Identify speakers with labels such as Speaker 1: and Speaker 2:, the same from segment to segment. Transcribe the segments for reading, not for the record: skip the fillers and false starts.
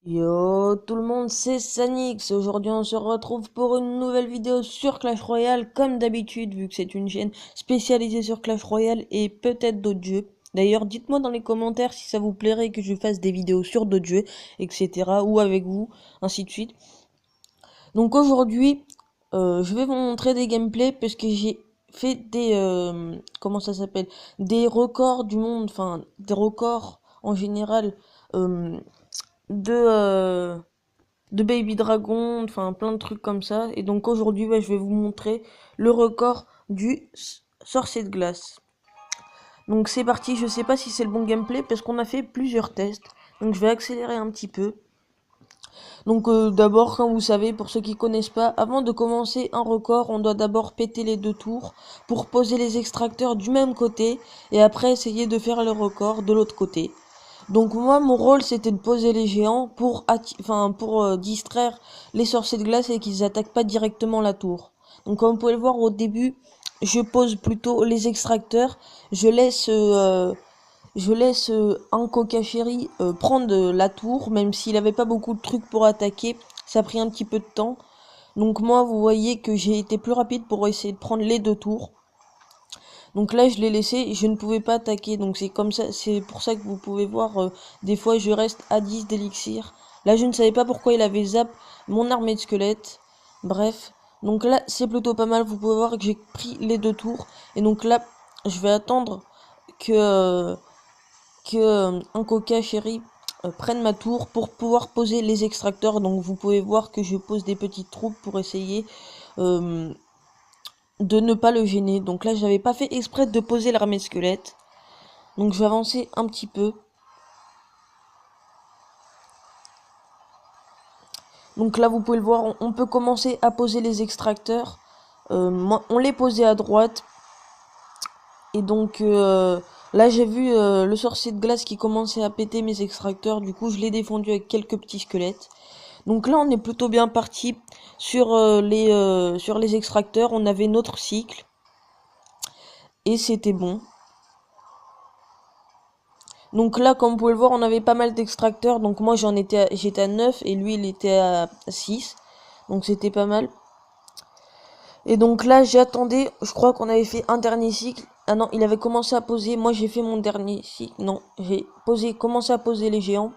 Speaker 1: Yo tout le monde, c'est Sanix. Aujourd'hui on se retrouve pour une nouvelle vidéo sur Clash Royale comme d'habitude vu que c'est une chaîne spécialisée sur Clash Royale et peut-être d'autres jeux. D'ailleurs dites-moi dans les commentaires si ça vous plairait que je fasse des vidéos sur d'autres jeux, etc. ou avec vous, ainsi de suite. Donc aujourd'hui je vais vous montrer des gameplays parce que j'ai fait des... comment ça s'appelle? Des records du monde, enfin des records en général euh, de... de Baby Dragon, enfin plein de trucs comme ça. Et donc aujourd'hui, je vais vous montrer le record du sorcier de glace. Donc c'est parti, je sais pas si c'est le bon gameplay parce qu'on a fait plusieurs tests. Donc je vais accélérer un petit peu. Donc d'abord, comme vous savez, pour ceux qui connaissent pas, avant de commencer un record, on doit d'abord péter les 2 tours pour poser les extracteurs du même côté et après essayer de faire le record de l'autre côté. Donc moi, mon rôle, c'était de poser les géants pour distraire les sorciers de glace et qu'ils attaquent pas directement la tour. Donc comme vous pouvez le voir au début, je pose plutôt les extracteurs. Je laisse, euh, je laisse un Kokachiri prendre la tour, même s'il avait pas beaucoup de trucs pour attaquer. Ça a pris un petit peu de temps. Donc moi, vous voyez que j'ai été plus rapide pour essayer de prendre les 2 tours. Donc là, je l'ai laissé et je ne pouvais pas attaquer. Donc c'est comme ça, c'est pour ça que vous pouvez voir, des fois je reste à 10 d'élixir. Là, je ne savais pas pourquoi il avait zap mon armée de squelettes. Bref. Donc là, c'est plutôt pas mal. Vous pouvez voir que j'ai pris les 2 tours. Et donc là, je vais attendre que un coca chéri prenne ma tour pour pouvoir poser les extracteurs. Donc vous pouvez voir que je pose des petites troupes pour essayer euh, de ne pas le gêner. Donc là, j'avais pas fait exprès de poser l'armée de squelettes. Donc je vais avancer un petit peu. Donc là, vous pouvez le voir, on peut commencer à poser les extracteurs. On les posait à droite. Et donc là, j'ai vu le sorcier de glace qui commençait à péter mes extracteurs. Du coup, je l'ai défendu avec quelques petits squelettes. Donc là, on est plutôt bien parti sur les extracteurs. On avait notre cycle. Et c'était bon. Donc là, comme vous pouvez le voir, on avait pas mal d'extracteurs. Donc moi, j'étais à 9 et lui, il était à 6. Donc c'était pas mal. Et donc là, j'attendais. Je crois qu'on avait fait un dernier cycle. Ah non, il avait commencé à poser. Moi, j'ai fait mon dernier cycle. Non, commencé à poser les géants.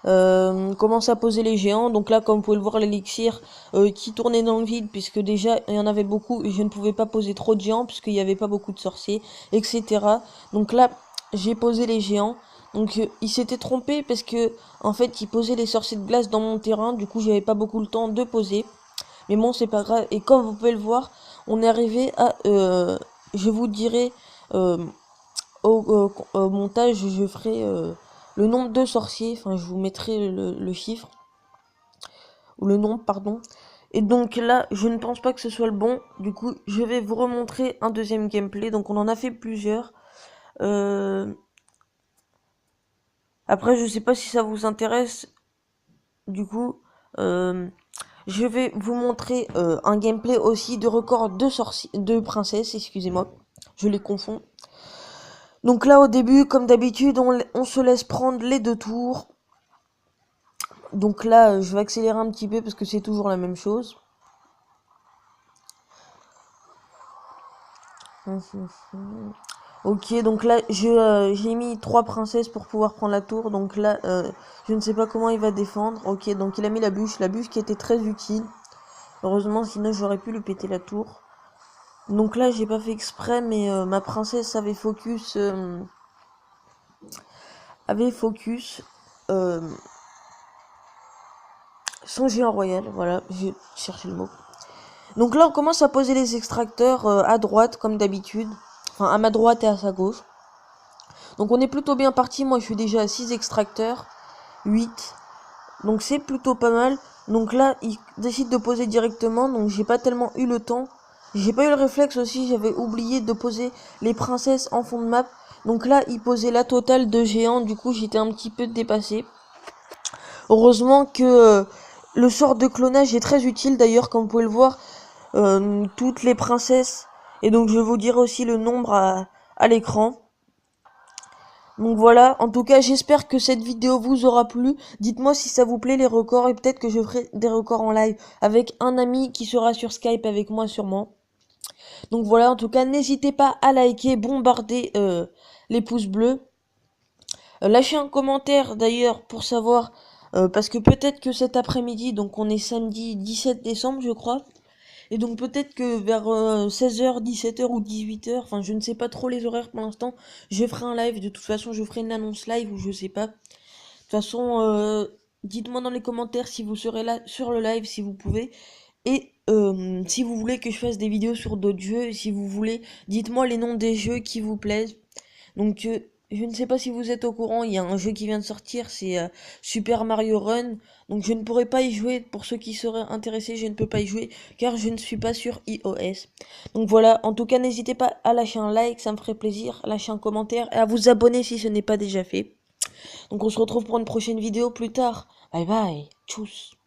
Speaker 1: Commencé à poser les géants. Donc là, comme vous pouvez le voir, l'élixir qui tournait dans le vide, puisque déjà, il y en avait beaucoup. Et je ne pouvais pas poser trop de géants, puisqu'il n'y avait pas beaucoup de sorciers, etc. Donc là, j'ai posé les géants. Donc il s'était trompé parce que en fait il posait les sorciers de glace dans mon terrain, du coup j'avais pas beaucoup le temps de poser. Mais bon c'est pas grave. Et comme vous pouvez le voir, on est arrivé à je vous dirai euh, au montage, je ferai le nombre de sorciers, enfin je vous mettrai le chiffre, ou le nombre pardon. Et donc là je ne pense pas que ce soit le bon, du coup je vais vous remontrer un deuxième gameplay. Donc on en a fait plusieurs. Euh, Après, je sais pas si ça vous intéresse. Du coup, euh, je vais vous montrer un gameplay aussi de record de princesses, excusez-moi. Je les confonds. Donc là, au début, comme d'habitude, on se laisse prendre les 2 tours. Donc là, je vais accélérer un petit peu parce que c'est toujours la même chose. Ok, donc là, j'ai mis 3 princesses pour pouvoir prendre la tour. Donc là, je ne sais pas comment il va défendre. Ok, donc il a mis la bûche qui était très utile. Heureusement, sinon j'aurais pu lui péter la tour. Donc là, j'ai pas fait exprès, mais ma princesse avait focus euh, son géant royal. Voilà, j'ai cherché le mot. Donc là, on commence à poser les extracteurs à droite, comme d'habitude. Enfin, à ma droite et à sa gauche. Donc on est plutôt bien parti. Moi, je suis déjà à 6 extracteurs. 8. Donc c'est plutôt pas mal. Donc là, il décide de poser directement. Donc j'ai pas tellement eu le temps. J'ai pas eu le réflexe aussi. J'avais oublié de poser les princesses en fond de map. Donc là, il posait la totale de géants. Du coup, j'étais un petit peu dépassé. Heureusement que le sort de clonage est très utile. D'ailleurs, comme vous pouvez le voir, toutes les princesses. Et donc je vais vous dire aussi le nombre à l'écran. Donc voilà, en tout cas j'espère que cette vidéo vous aura plu. Dites-moi si ça vous plaît les records et peut-être que je ferai des records en live avec un ami qui sera sur Skype avec moi sûrement. Donc voilà, en tout cas n'hésitez pas à liker, bombarder les pouces bleus. Lâchez un commentaire d'ailleurs pour savoir, parce que peut-être que cet après-midi, donc on est samedi 17 décembre je crois, et donc peut-être que vers 16h, 17h ou 18h, enfin je ne sais pas trop les horaires pour l'instant, je ferai un live, de toute façon je ferai une annonce live ou je sais pas. De toute façon, dites-moi dans les commentaires si vous serez là sur le live, si vous pouvez. Et si vous voulez que je fasse des vidéos sur d'autres jeux, si vous voulez, dites-moi les noms des jeux qui vous plaisent. Donc je ne sais pas si vous êtes au courant, il y a un jeu qui vient de sortir, c'est Super Mario Run. Donc je ne pourrai pas y jouer, pour ceux qui seraient intéressés, je ne peux pas y jouer car je ne suis pas sur iOS. Donc voilà, en tout cas n'hésitez pas à lâcher un like, ça me ferait plaisir, à lâcher un commentaire et à vous abonner si ce n'est pas déjà fait. Donc on se retrouve pour une prochaine vidéo plus tard. Bye bye, tchuss.